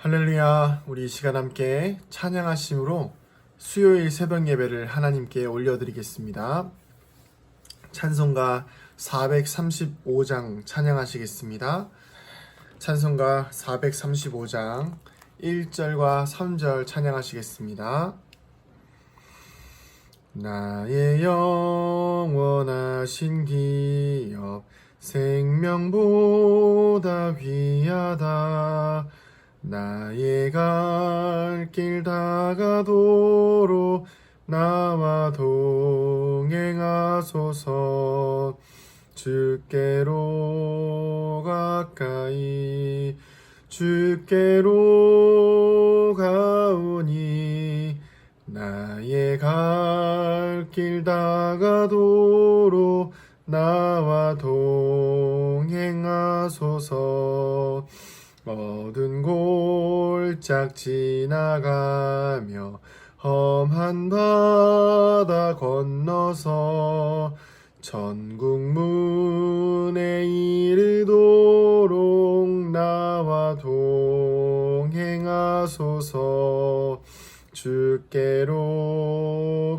할렐루야. 우리 이 시간 함께 찬양하심으로 수요일 새벽 예배를 하나님께 올려드리겠습니다. 찬송가 435장 찬양하시겠습니다. 찬송가 435장 1절과 3절 찬양하시겠습니다. 나의 영원하신 기업 생명보다 귀하다. 나의 갈 길 다가도록 나와 동행하소서. 주께로 가까이 주께로 가오니 나의 갈 길 다가도록 나와 동행하소서. 어두운 골짝 지나가며 험한 바다 건너서 천국 문에 이르도록 나와 동행하소서. 주께로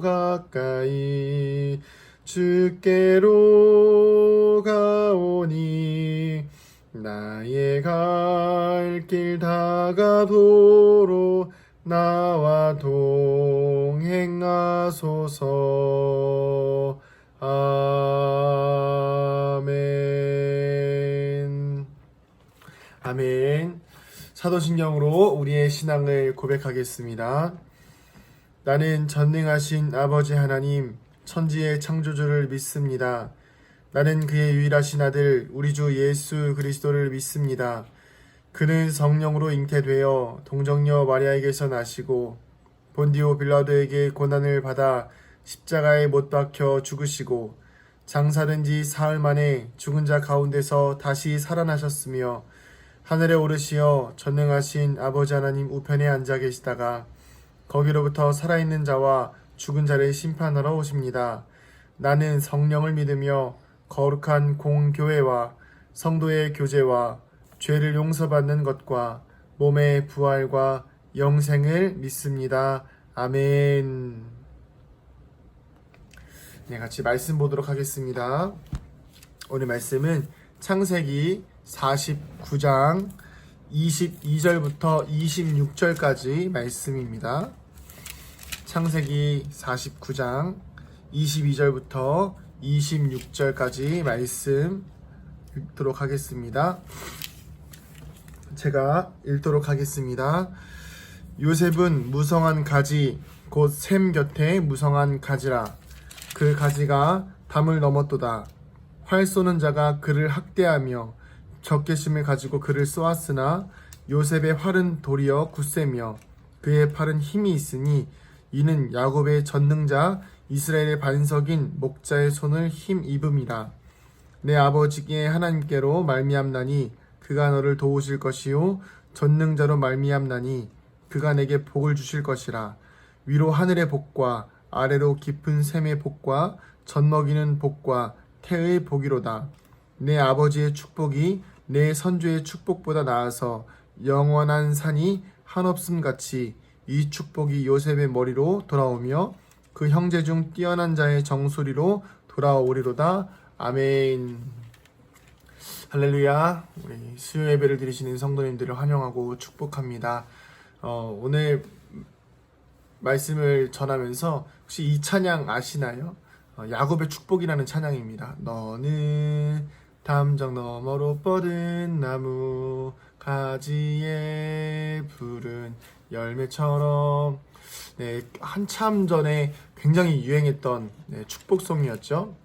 가까이 주께로 가오니 나의 갈 길 다가도록 나와 동행하소서. 아멘. 아멘. 사도신경으로 우리의 신앙을 고백하겠습니다. 나는 전능하신 아버지 하나님, 천지의 창조주를 믿습니다. 나는 그의 유일하신 아들 우리 주 예수 그리스도를 믿습니다. 그는 성령으로 잉태되어 동정녀 마리아에게서 나시고 본디오 빌라도에게 고난을 받아 십자가에 못 박혀 죽으시고 장사된 지 사흘 만에 죽은 자 가운데서 다시 살아나셨으며 하늘에 오르시어 전능하신 아버지 하나님 우편에 앉아 계시다가 거기로부터 살아있는 자와 죽은 자를 심판하러 오십니다. 나는 성령을 믿으며 거룩한 공교회와 성도의 교제와 죄를 용서받는 것과 몸의 부활과 영생을 믿습니다. 아멘. 네, 같이 말씀 보도록 하겠습니다. 오늘 말씀은 창세기 49장 22절부터 26절까지 말씀입니다. 창세기 49장 22절부터 26절까지 말씀 읽도록 하겠습니다. 제가 읽도록 하겠습니다. 요셉은 무성한 가지 곧 샘 곁에 무성한 가지라. 그 가지가 담을 넘었도다. 활 쏘는 자가 그를 학대하며 적개심을 가지고 그를 쏘았으나 요셉의 활은 도리어 굳세며 그의 팔은 힘이 있으니 이는 야곱의 전능자 이스라엘의 반석인 목자의 손을 힘입음이라. 내 아버지께 하나님께로 말미암나니 그가 너를 도우실 것이요 전능자로 말미암나니 그가 내게 복을 주실 것이라. 위로 하늘의 복과 아래로 깊은 샘의 복과 젖먹이는 복과 태의 복이로다. 내 아버지의 축복이 내 선조의 축복보다 나아서 영원한 산이 한없음 같이 이 축복이 요셉의 머리로 돌아오며 그 형제 중 뛰어난 자의 정수리로 돌아오리로다. 아멘. 할렐루야. 우리 수요 예배를 드리시는 성도님들을 환영하고 축복합니다. 오늘 말씀을 전하면서 혹시 이 찬양 아시나요? 야곱의 축복이라는 찬양입니다. 너는 담정 너머로 뻗은 나무 가지에 푸른 열매처럼. 네, 한참 전에 굉장히 유행했던 축복송이었죠.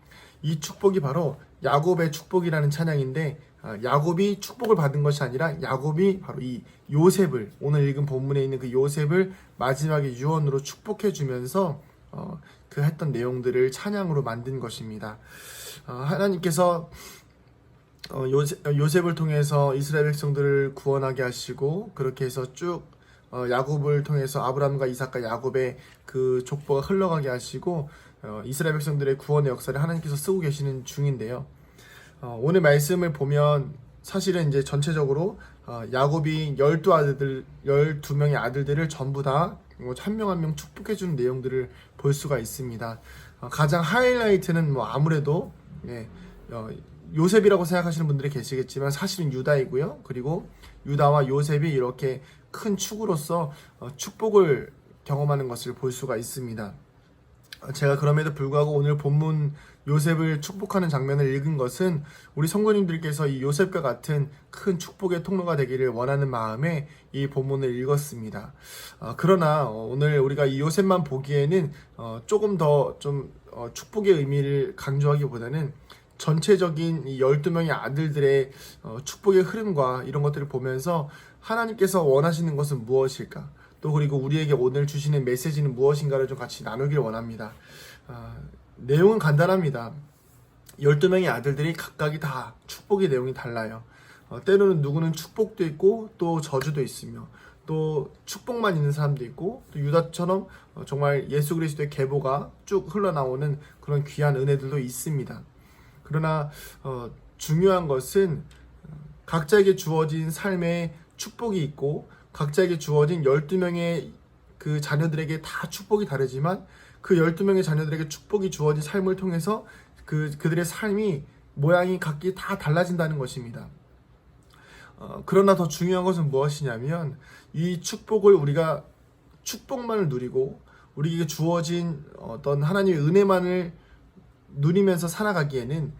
이 축복이 바로 야곱의 축복이라는 찬양인데, 야곱이 축복을 받은 것이 아니라 야곱이 바로 이 요셉을, 오늘 읽은 본문에 있는 그 요셉을 마지막에 유언으로 축복해 주면서 그 했던 내용들을 찬양으로 만든 것입니다. 하나님께서 요셉을 통해서 이스라엘 백성들을 구원하게 하시고, 그렇게 해서 쭉 야곱을 통해서 아브라함과 이삭과 야곱의 그 족보가 흘러가게 하시고 이스라엘 백성들의 구원의 역사를 하나님께서 쓰고 계시는 중인데요. 오늘 말씀을 보면 사실은 이제 전체적으로 야곱이 12명의 아들들을 전부 다 한 명 한 명 축복해 주는 내용들을 볼 수가 있습니다. 가장 하이라이트는 뭐 아무래도 요셉이라고 생각하시는 분들이 계시겠지만 사실은 유다이고요. 그리고 유다와 요셉이 이렇게 큰 축으로서 축복을 경험하는 것을 볼 수가 있습니다. 제가 그럼에도 불구하고 오늘 본문 요셉을 축복하는 장면을 읽은 것은 우리 성도님들께서 이 요셉과 같은 큰 축복의 통로가 되기를 원하는 마음에 이 본문을 읽었습니다. 그러나 오늘 우리가 이 요셉만 보기에는 조금 더 좀 축복의 의미를 강조하기보다는 전체적인 이 12명의 아들들의 축복의 흐름과 이런 것들을 보면서 하나님께서 원하시는 것은 무엇일까? 또 그리고 우리에게 오늘 주시는 메시지는 무엇인가를 좀 같이 나누길 원합니다. 내용은 간단합니다. 12명의 아들들이 각각이 다 축복의 내용이 달라요. 때로는 누구는 축복도 있고 또 저주도 있으며 또 축복만 있는 사람도 있고 또 유다처럼 정말 예수 그리스도의 계보가 쭉 흘러나오는 그런 귀한 은혜들도 있습니다. 그러나 중요한 것은 각자에게 주어진 삶에 축복이 있고 각자에게 주어진 12명의 그 자녀들에게 다 축복이 다르지만 그 12명의 자녀들에게 축복이 주어진 삶을 통해서 그들의 삶이 모양이 각기 다 달라진다는 것입니다. 그러나 더 중요한 것은 무엇이냐면 이 축복을 우리가 축복만을 누리고 우리에게 주어진 어떤 하나님의 은혜만을 누리면서 살아가기에는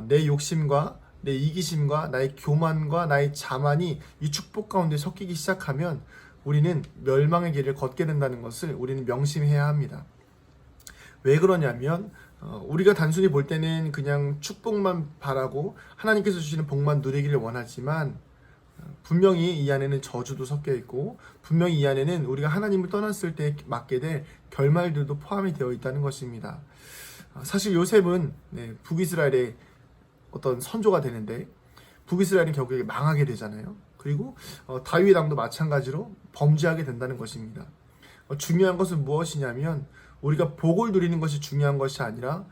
내 욕심과 내 이기심과 나의 교만과 나의 자만이 이 축복 가운데 섞이기 시작하면 우리는 멸망의 길을 걷게 된다는 것을 우리는 명심해야 합니다. 왜 그러냐면 우리가 단순히 볼 때는 그냥 축복만 바라고 하나님께서 주시는 복만 누리기를 원하지만 분명히 이 안에는 저주도 섞여 있고 분명히 이 안에는 우리가 하나님을 떠났을 때 맞게 될 결말들도 포함이 되어 있다는 것입니다. 사실 요셉은 북이스라엘의 어떤 선조가 되는데 북이스라엘은 결국에 망하게 되잖아요. 그리고 다윗 왕도 마찬가지로 범죄하게 된다는 것입니다. 중요한 것은 무엇이냐면 우리가 복을 누리는 것이 중요한 것이 아니라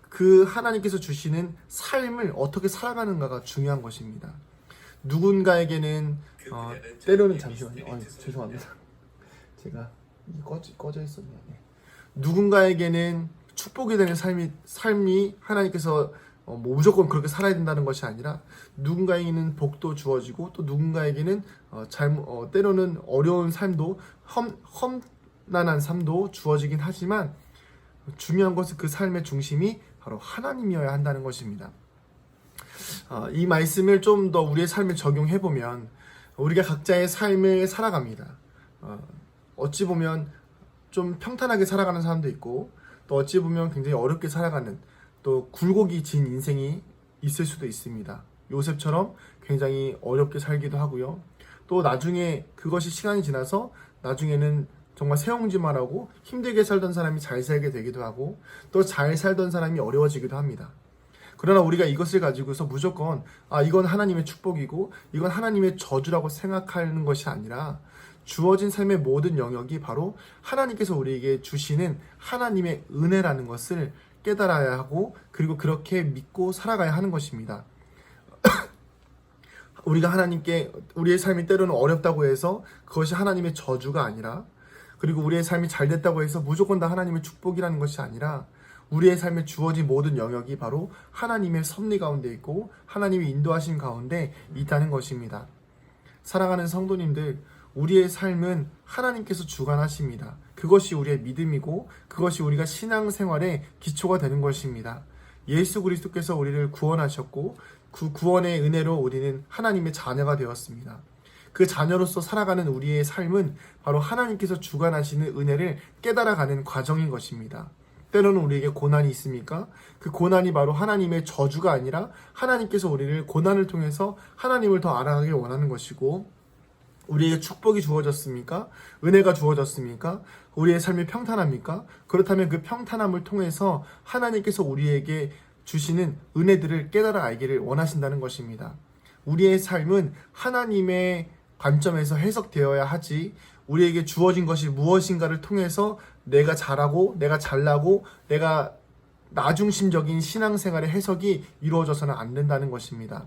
그 하나님께서 주시는 삶을 어떻게 살아가는가가 중요한 것입니다. 누군가에게는 때로는 잠시만요. 죄송합니다. 제가 꺼져 있었네요. 누군가에게는 축복이 되는 삶이 하나님께서 뭐 무조건 그렇게 살아야 된다는 것이 아니라 누군가에게는 복도 주어지고 또 누군가에게는 때로는 어려운 삶도 험난한 삶도 주어지긴 하지만 중요한 것은 그 삶의 중심이 바로 하나님이어야 한다는 것입니다. 이 말씀을 좀 더 우리의 삶에 적용해보면 우리가 각자의 삶을 살아갑니다. 어찌 보면 좀 평탄하게 살아가는 사람도 있고 또 어찌 보면 굉장히 어렵게 살아가는 또 굴곡이 진 인생이 있을 수도 있습니다. 요셉처럼 굉장히 어렵게 살기도 하고요. 또 나중에 그것이 시간이 지나서 나중에는 정말 새옹지마라고 힘들게 살던 사람이 잘 살게 되기도 하고 또 잘 살던 사람이 어려워지기도 합니다. 그러나 우리가 이것을 가지고서 무조건 이건 하나님의 축복이고 이건 하나님의 저주라고 생각하는 것이 아니라 주어진 삶의 모든 영역이 바로 하나님께서 우리에게 주시는 하나님의 은혜라는 것을 깨달아야 하고 그리고 그렇게 믿고 살아가야 하는 것입니다. 우리가 하나님께 우리의 삶이 때로는 어렵다고 해서 그것이 하나님의 저주가 아니라 그리고 우리의 삶이 잘 됐다고 해서 무조건 다 하나님의 축복이라는 것이 아니라 우리의 삶에 주어진 모든 영역이 바로 하나님의 섭리 가운데 있고 하나님의 인도하심 가운데 있다는 것입니다. 사랑하는 성도님들, 우리의 삶은 하나님께서 주관하십니다. 그것이 우리의 믿음이고 그것이 우리가 신앙생활의 기초가 되는 것입니다. 예수 그리스도께서 우리를 구원하셨고 그 구원의 은혜로 우리는 하나님의 자녀가 되었습니다. 그 자녀로서 살아가는 우리의 삶은 바로 하나님께서 주관하시는 은혜를 깨달아가는 과정인 것입니다. 때로는 우리에게 고난이 있습니까? 그 고난이 바로 하나님의 저주가 아니라 하나님께서 우리를 고난을 통해서 하나님을 더 알아가길 원하는 것이고 우리에게 축복이 주어졌습니까? 은혜가 주어졌습니까? 우리의 삶이 평탄합니까? 그렇다면 그 평탄함을 통해서 하나님께서 우리에게 주시는 은혜들을 깨달아 알기를 원하신다는 것입니다. 우리의 삶은 하나님의 관점에서 해석되어야 하지 우리에게 주어진 것이 무엇인가를 통해서 내가 잘하고 내가 잘나고 내가 나중심적인 신앙생활의 해석이 이루어져서는 안 된다는 것입니다.